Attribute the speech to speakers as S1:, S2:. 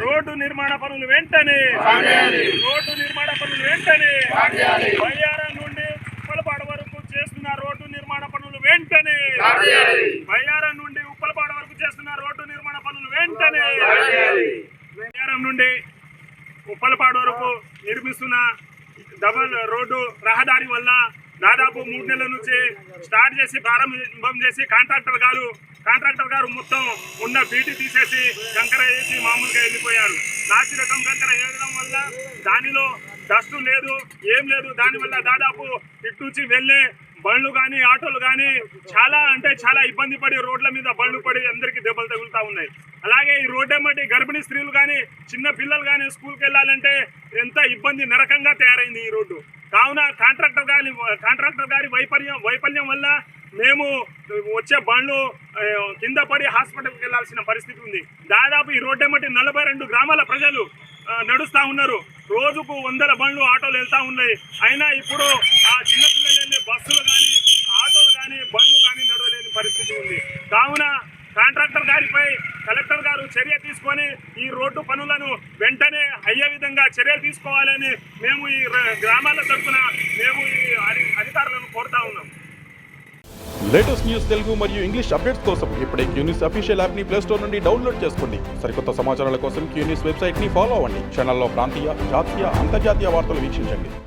S1: Road నిర్మాణ పనులు వెంటనే బయ్యారం నుండి ఉప్పలపాడు వరకు చేస్తున్న రోడ్డు నిర్మాణ పనులు వెంటనే బయ్యారం నుండి ఉప్పలపాడు వరకు చేస్తున్న రోడ్డు నిర్మాణ పనులు వెంటనే బయ్యారం నుండి ఉప్పలపాడు వరకు నిర్మిస్తున్న డబల్ రోడ్డు రహదారి వల్ల దాదాపు 3 నెలల నుంచి స్టార్ట్ చేసి ప్రారంభం చేసి కాంట్రాక్టర్ గారు మొత్తం ఉన్న బీటీ తీసేసి కంకర వేసి మామూలుగా వెళ్ళిపోయారు. నాసి రకం కంకర వేయడం వల్ల దానిలో డస్ట్ లేదు, ఏం లేదు. దానివల్ల దాదాపు ఇటు నుంచి వెళ్ళే బండ్లు కానీ ఆటోలు కానీ చాలా ఇబ్బంది పడి రోడ్ల మీద బండ్లు పడి అందరికీ దెబ్బలు తగులుతూ ఉన్నాయి. అలాగే ఈ రోడ్డు ఎమ్మటి గర్భిణీ స్త్రీలు కానీ చిన్న పిల్లలు కానీ స్కూల్కి వెళ్ళాలంటే ఎంత ఇబ్బంది నరకంగా తయారైంది ఈ రోడ్డు. కావున కాంట్రాక్టర్ గారి వైఫల్యం వల్ల మేము వచ్చే బండ్లు కింద పడి హాస్పిటల్కి వెళ్ళాల్సిన పరిస్థితి ఉంది. దాదాపు ఈ రోడ్డు ఎమ్మటి 42 గ్రామాల ప్రజలు నడుస్తూ ఉన్నారు. రోజుకు 100 బండ్లు ఆటోలు వెళ్తూ ఉన్నాయి. అయినా ఇప్పుడు ఆ చిన్నపిల్లలు వెళ్ళే బస్సులు కానీ ఆటోలు కానీ బండ్లు కానీ నడవలేని పరిస్థితి ఉంది. కావున కాంట్రాక్టర్ గారిపై కలెక్టర్ గారు చర్య తీసుకొని ఈ రోడ్డు పనులను వెంటనే అయ్యే విధంగా చర్యలు తీసుకోవాలని మేము ఈ గ్రామాల తరఫున మేము ఈ అధికారులను కోరుతా ఉన్నాం.
S2: లేటెస్ట్ న్యూస్ తెలుగు మరియు ఇంగ్లీష్ అప్డేట్స్ కోసం ఇప్పుడే క్యూన్యూస్ అఫీషియల్ యాప్ని ప్లేస్టోర్ నుండి డౌన్లోడ్ చేసుకోండి. సరికొత్త సమాచారాల కోసం క్యూన్యూస్ వెబ్సైట్ని ఫాలో అవ్వండి. ఛానల్లో ప్రాంతీయ, జాతీయ, అంతర్జాతీయ వార్తలు వీక్షించండి.